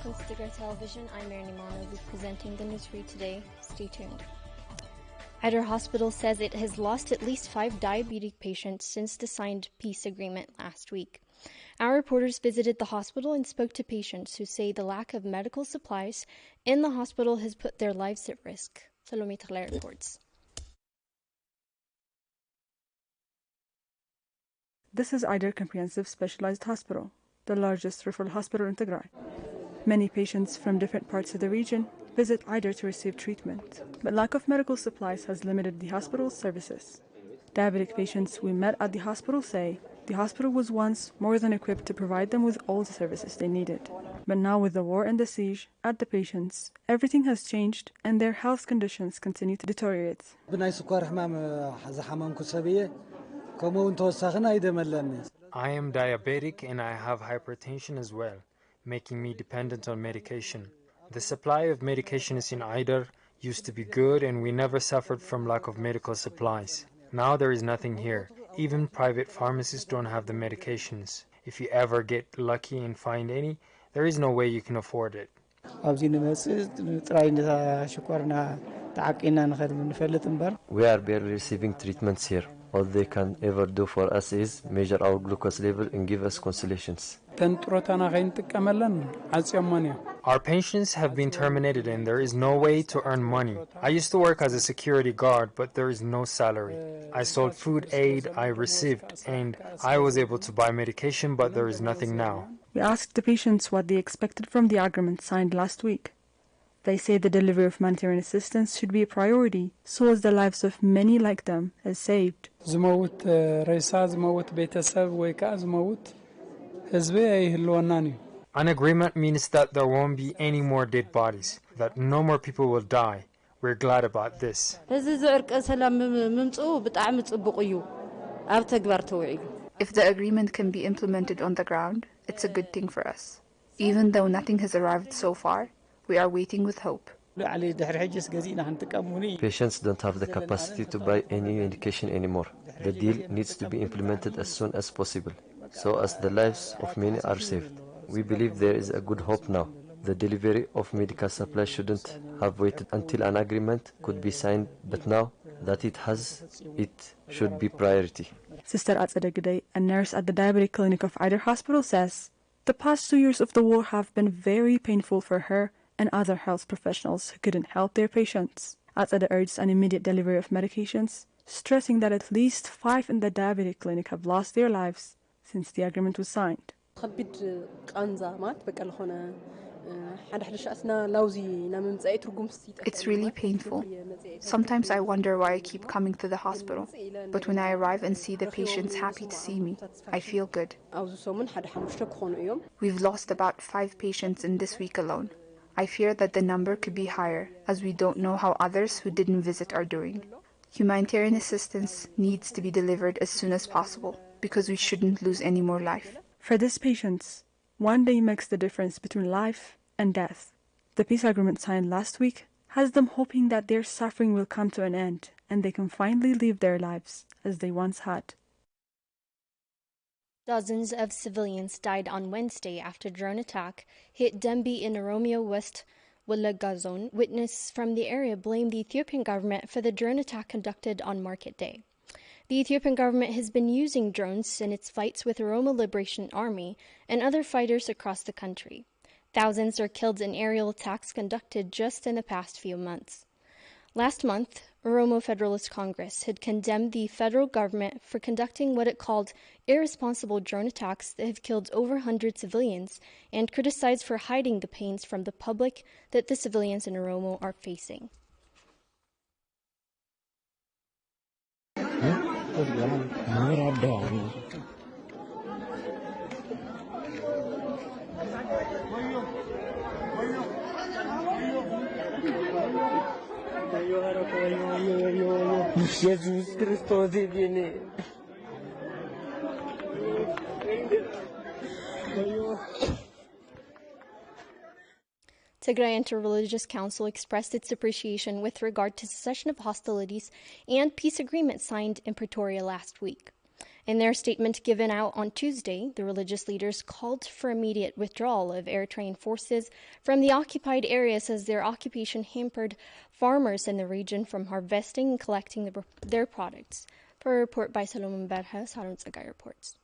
Welcome to Tigray Television. I'm Mary Nimano, presenting the news for you today. Stay tuned. Tigray Hospital says it has lost at least 5 diabetic patients since the signed peace agreement last week. Our reporters visited the hospital and spoke to patients who say the lack of medical supplies in the hospital has put their lives at risk. Salome Tigrai reports. This is Tigray Comprehensive Specialized Hospital, the largest referral hospital in Tigray. Many patients from different parts of the region visit Tigray to receive treatment, but lack of medical supplies has limited the hospital's services. Diabetic patients we met at the hospital say the hospital was once more than equipped to provide them with all the services they needed. But now with the war and the siege at the patients, everything has changed and their health conditions continue to deteriorate. I am diabetic and I have hypertension as well, making me dependent on medication. The supply of medications in Tigray used to be good and we never suffered from lack of medical supplies. Now there is nothing here. Even private pharmacies don't have the medications. If you ever get lucky and find any, there is no way you can afford it. We are barely receiving treatments here. All they can ever do for us is measure our glucose level and give us consolations. Our pensions have been terminated and there is no way to earn money. I used to work as a security guard, but there is no salary. I sold food aid I received and I was able to buy medication, but there is nothing now. We asked the patients what they expected from the agreement signed last week. They say the delivery of humanitarian assistance should be a priority, so as the lives of many like them is saved. An agreement means that there won't be any more dead bodies, that no more people will die. We're glad about this. If the agreement can be implemented on the ground, it's a good thing for us. Even though nothing has arrived so far, we are waiting with hope. Patients don't have the capacity to buy any medication anymore. The deal needs to be implemented as soon as possible, so as the lives of many are saved. We believe there is a good hope now. The delivery of medical supplies shouldn't have waited until an agreement could be signed, but now that it should be priority. Sister Atzadegide, a nurse at the diabetic clinic of Tigray Hospital, says the past 2 years of the war have been very painful for her and other health professionals who couldn't help their patients. Atzade urged an immediate delivery of medications, stressing that at least 5 in the diabetic clinic have lost their lives since the agreement was signed. It's really painful. Sometimes I wonder why I keep coming to the hospital, but when I arrive and see the patients happy to see me, I feel good. We've lost about 5 patients in this week alone. I fear that the number could be higher, as we don't know how others who didn't visit are doing. Humanitarian assistance needs to be delivered as soon as possible, because we shouldn't lose any more life. For these patients, one day makes the difference between life and death. The peace agreement signed last week has them hoping that their suffering will come to an end and they can finally live their lives as they once had. Dozens of civilians died on Wednesday after drone attack hit Dembi in Oromia West Wallagga Zone. Witnesses from the area blamed the Ethiopian government for the drone attack conducted on Market Day. The Ethiopian government has been using drones in its fights with Oromo Liberation Army and other fighters across the country. Thousands are killed in aerial attacks conducted just in the past few months. Last month, Oromo Federalist Congress had condemned the federal government for conducting what it called irresponsible drone attacks that have killed over 100 civilians and criticized for hiding the pains from the public that the civilians in Oromo are facing. Jesus Christos viene. Tigray Inter-Religious Council expressed its appreciation with regard to cessation of hostilities and peace agreement signed in Pretoria last week. In their statement given out on Tuesday, the religious leaders called for immediate withdrawal of Eritrean forces from the occupied areas as their occupation hampered farmers in the region from harvesting and collecting their products. For a report by Solomon Berha, Sarun Tsagai reports.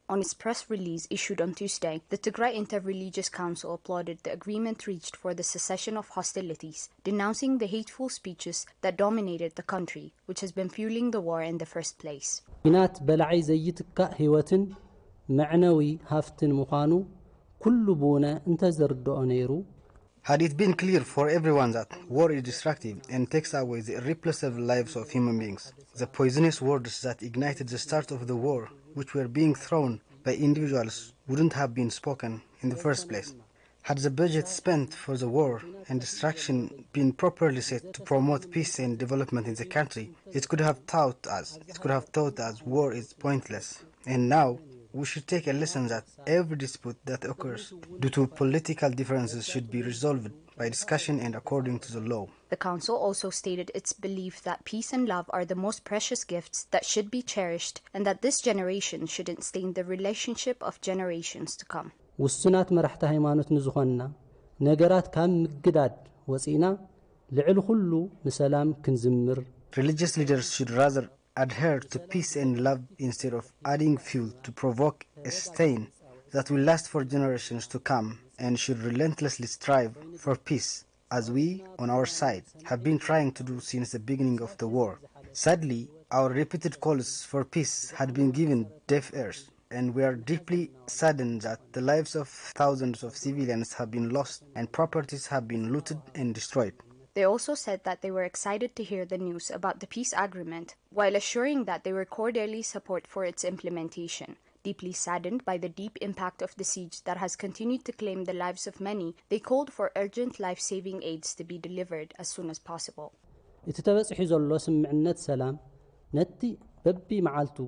On its press release issued on Tuesday, the Tigray Inter-Religious Council applauded the agreement reached for the cessation of hostilities, denouncing the hateful speeches that dominated the country, which has been fueling the war in the first place. إنات بلعي زيتك هيوتن معنوي هافتن مخانو كل بونا انتزردو أنيرو. Had it been clear for everyone that war is destructive and takes away the irreplaceable lives of human beings, the poisonous words that ignited the start of the war, which were being thrown by individuals, wouldn't have been spoken in the first place. Had the budget spent for the war and destruction been properly set to promote peace and development in the country, it could have taught us war is pointless. And now, we should take a lesson that every dispute that occurs due to political differences should be resolved by discussion and according to the law. The Council also stated its belief that peace and love are the most precious gifts that should be cherished and that this generation shouldn't stain the relationship of generations to come. ውስናት መራሕቲ ሃይማኖት ንዝኾንና ነገራት ካብ ምግዳድ ወፂና ልዕል ሁሉ ንሰላም ክንዝምር. Religious leaders should rather adhere to peace and love instead of adding fuel to provoke a stain that will last for generations to come, and should relentlessly strive for peace, as we, on our side, have been trying to do since the beginning of the war. Sadly, our repeated calls for peace had been given deaf ears, and we are deeply saddened that the lives of thousands of civilians have been lost and properties have been looted and destroyed. They also said that they were excited to hear the news about the peace agreement, while assuring that they were cordially support for its implementation. Deeply saddened by the deep impact of the siege that has continued to claim the lives of many, they called for urgent life-saving aids to be delivered as soon as possible. እቲ ተበጽሒ ዘሎ ስምዕነት ሰላም ነቲ በቢ መዓልቱ.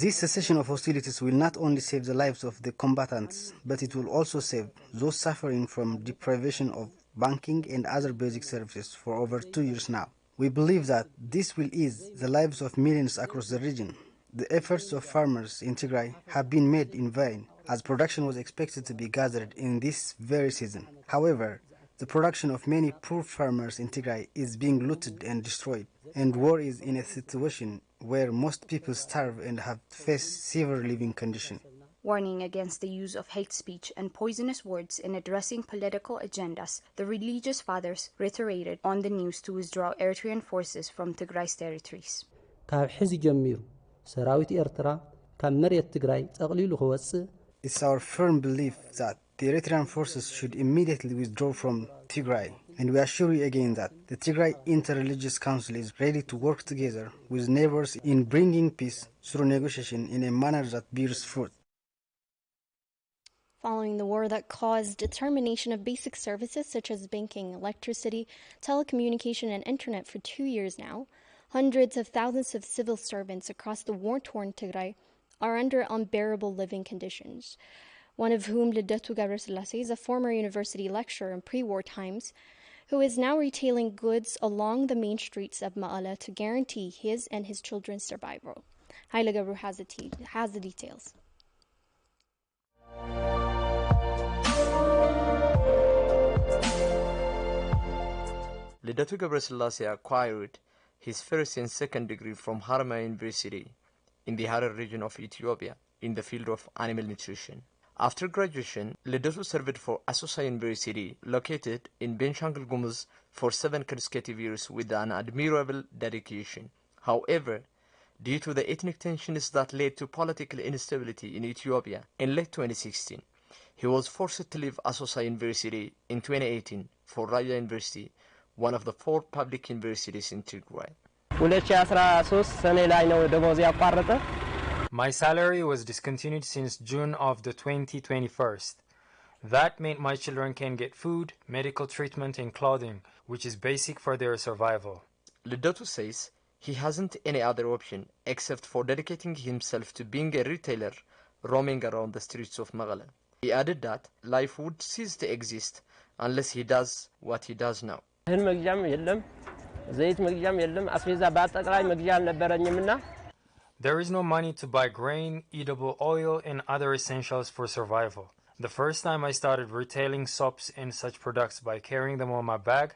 This cessation of hostilities will not only save the lives of the combatants, but it will also save those suffering from deprivation of banking and other basic services for over 2 years now. We believe that this will ease the lives of millions across the region. The efforts of farmers in Tigray have been made in vain, as production was expected to be gathered in this very season. However, the production of many poor farmers in Tigray is being looted and destroyed, and war is in a situation where most people starve and have faced severe living conditions. Warning against the use of hate speech and poisonous words in addressing political agendas, the religious fathers reiterated on the news to withdraw Eritrean forces from Tigray's territories. ካብ ሕዚ ጀሚሩ ሰራዊት ኤርትራ ካብ መሬት ትግራይ ጠቕሊሉ ክወጽእ. It's our firm belief that the Eritrean forces should immediately withdraw from Tigray, and we assure you again that the Tigray Inter-Religious Council is ready to work together with neighbors in bringing peace through negotiation in a manner that bears fruit. Following the war that caused termination of basic services such as banking, electricity, telecommunication, and internet for 2 years now, hundreds of thousands of civil servants across the war-torn Tigray are under unbearable living conditions, one of whom Lidatu Gabrielasi is a former university lecturer in pre-war times, who is now retailing goods along the main streets of Ma'ala to guarantee his and his children's survival. Haile Gabru has the details. Lidatu Gabrielasi acquired his first and second degree from Haramain University in the Harar region of Ethiopia in the field of animal nutrition. After graduation, Lidatu served for Asosa University, located in Benshangul Gumuz, for 7 consecutive years with an admirable dedication. However, due to the ethnic tensions that led to political instability in Ethiopia in late 2016, he was forced to leave Asosa University in 2018 for Raya University, one of the 4 public universities in Tigray. My salary was discontinued since June of the 2021st. That meant my children can get food, medical treatment, and clothing, which is basic for their survival. Lidatu says he hasn't any other option except for dedicating himself to being a retailer roaming around the streets of Magala. He added that life would cease to exist unless he does what he does now. ዘይት መግዣም የለም አስቤዛ በአጠቃላይ መግዣ አልነበረኝምና There is no money to buy grain, edible oil, and other essentials for survival. The first time I started retailing soaps and such products by carrying them on my bag,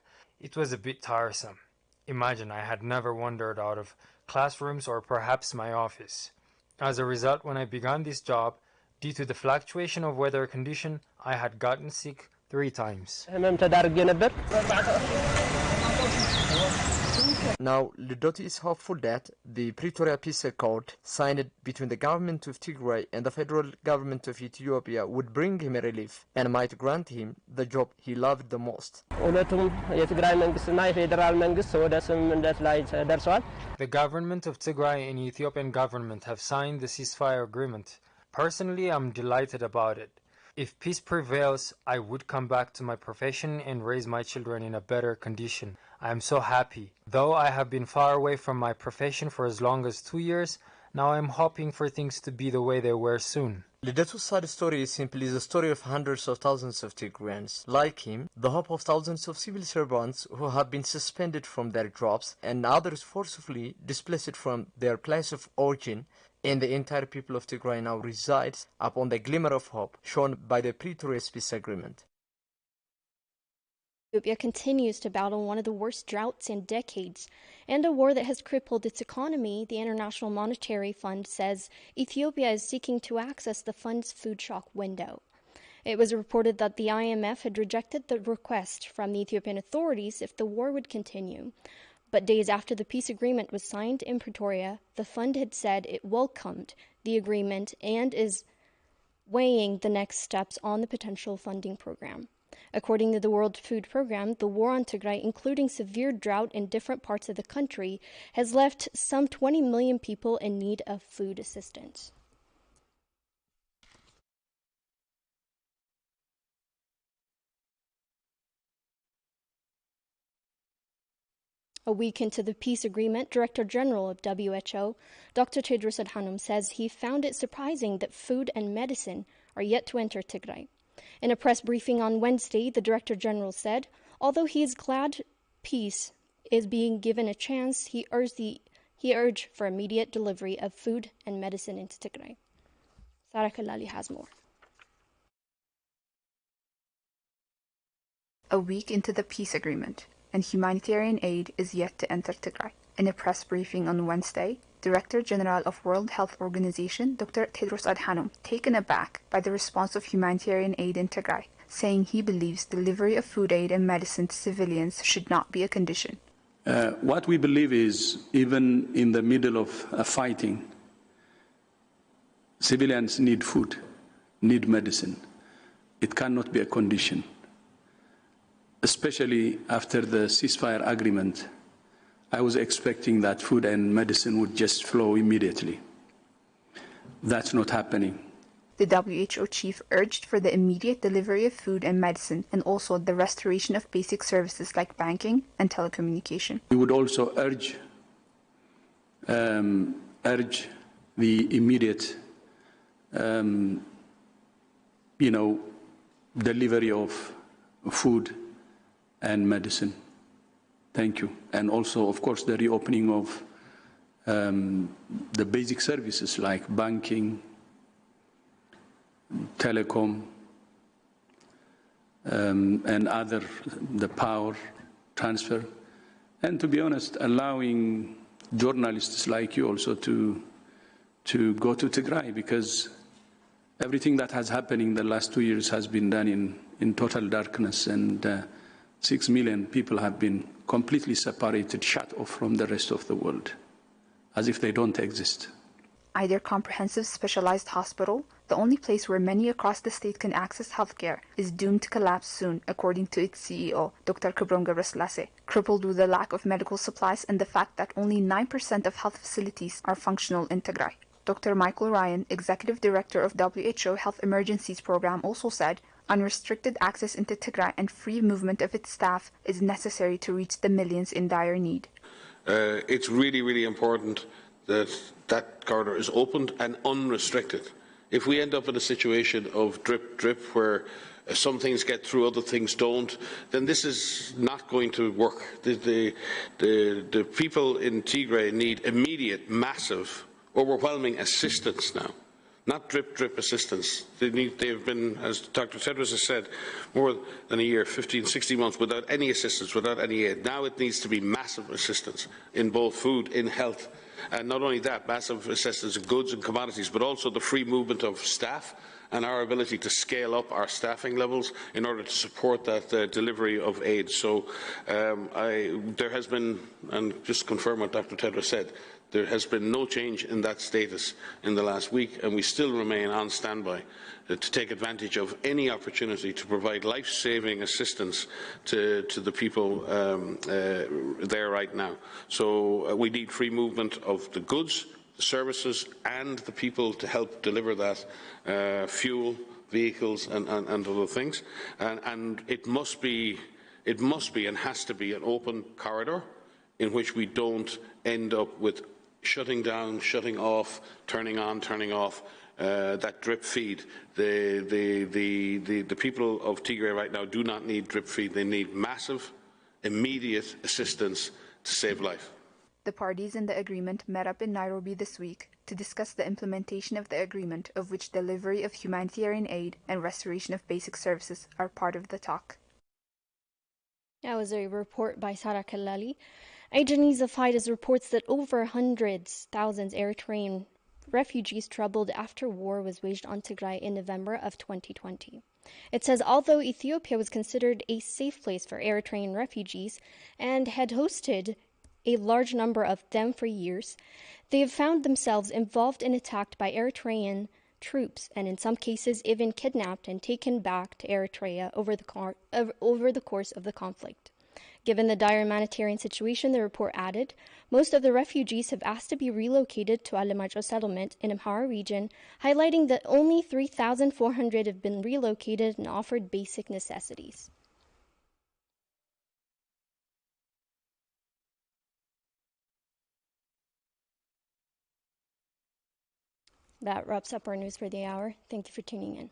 it was a bit tiresome. Imagine I had never wandered out of classrooms or perhaps my office. As a result, when I began this job, due to the fluctuation of weather condition, I had gotten sick 3 times. Now, Lidoti is hopeful that the Pretoria Peace Accord signed between the government of Tigray and the federal government of Ethiopia would bring him a relief and might grant him the job he loved the most. The government of Tigray and Ethiopian government have signed the ceasefire agreement. Personally, I'm delighted about it. If peace prevails, I would come back to my profession and raise my children in a better condition. I am so happy. Though I have been far away from my profession for as long as 2 years, now I'm hoping for things to be the way they were soon. Lidatu's sad story is simply the story of hundreds of thousands of Tigrayans. Like him, the hope of thousands of civil servants who have been suspended from their jobs and others forcibly displaced from their place of origin, and the entire people of Tigray now resides upon the glimmer of hope shown by the Pretoria Peace Agreement. Ethiopia continues to battle one of the worst droughts in decades and a war that has crippled its economy. The International Monetary Fund says Ethiopia is seeking to access the fund's food shock window. It was reported that the IMF had rejected the request from the Ethiopian authorities if the war would continue. But days after the peace agreement was signed in Pretoria, the fund had said it welcomed the agreement and is weighing the next steps on the potential funding program. According to the World Food Programme, the war on Tigray, including severe drought in different parts of the country, has left some 20 million people in need of food assistance. A week into the peace agreement, Director General of WHO, Dr. Tedros Adhanom, says he found it surprising that food and medicine are yet to enter Tigray. In a press briefing on Wednesday, the Director General said, although he is glad peace is being given a chance, he urged for immediate delivery of food and medicine into Tigray. Sarah Kalali has more. A week into the peace agreement, and humanitarian aid is yet to enter Tigray. In a press briefing on Wednesday, Director General of World Health Organization Dr. Tedros Adhanom taken aback by the response of humanitarian aid in Tigray, saying he believes delivery of food aid and medicine to civilians should not be a condition. What we believe is, even in the middle of fighting, civilians need food, need medicine. It cannot be a condition, especially after the ceasefire agreement. I was expecting that food and medicine would just flow immediately. That's not happening. The WHO chief urged for the immediate delivery of food and medicine and also the restoration of basic services like banking and telecommunication. We would also urge the immediate delivery of food and medicine. Thank you. And also, of course, the reopening of the basic services like banking, telecom, and other, the power transfer. And to be honest, allowing journalists like you also to go to Tigray, because everything that has happened in the last 2 years has been done in total darkness, and 6 million people have been completely separated, shut off from the rest of the world, as if they don't exist. Either comprehensive specialized hospital, the only place where many across the state can access healthcare, is doomed to collapse soon, according to its CEO, Dr. Kebron Gebrselassie, crippled with the lack of medical supplies and the fact that only 9% of health facilities are functional in Tigray. Dr. Michael Ryan, Executive Director of WHO Health Emergencies Program, also said unrestricted access into Tigray and free movement of its staff is necessary to reach the millions in dire need. It's really, really important that that corridor is opened and unrestricted. If we end up in a situation of drip, drip, where some things get through, other things don't, then this is not going to work. The people in Tigray need immediate, massive, overwhelming assistance now. Not drip, drip assistance. They've been, as Dr. Tedros has said, more than a year, 15, 16 months, without any assistance, without any aid. Now it needs to be massive assistance in both food, in health, and not only that, massive assistance in goods and commodities, but also the free movement of staff and our ability to scale up our staffing levels in order to support that delivery of aid. So there has been, and just confirm what Dr. Tedros said, there has been no change in that status in the last week, and we still remain on standby to take advantage of any opportunity to provide life-saving assistance to the people there right now. So we need free movement of the goods, the services and the people to help deliver that fuel, vehicles and other things. And it must be and has to be an open corridor in which we don't end up with shutting down, shutting off, turning on, turning off, that drip feed. The people of Tigray right now do not need drip feed. They need massive, immediate assistance to save life. The parties in the agreement met up in Nairobi this week to discuss the implementation of the agreement, of which delivery of humanitarian aid and restoration of basic services are part of the talk. That was a report by Sarah Kalali. Agencies of Fighters reports that over thousands Eritrean refugees troubled after war was waged on Tigray in November of 2020. It says although Ethiopia was considered a safe place for Eritrean refugees and had hosted a large number of them for years, they have found themselves involved and attacked by Eritrean troops, and in some cases even kidnapped and taken back to Eritrea over the course of the conflict. Given the dire humanitarian situation, the report added, most of the refugees have asked to be relocated to Alemajo settlement in Amhara region, highlighting that only 3,400 have been relocated and offered basic necessities. That wraps up our news for the hour. Thank you for tuning in.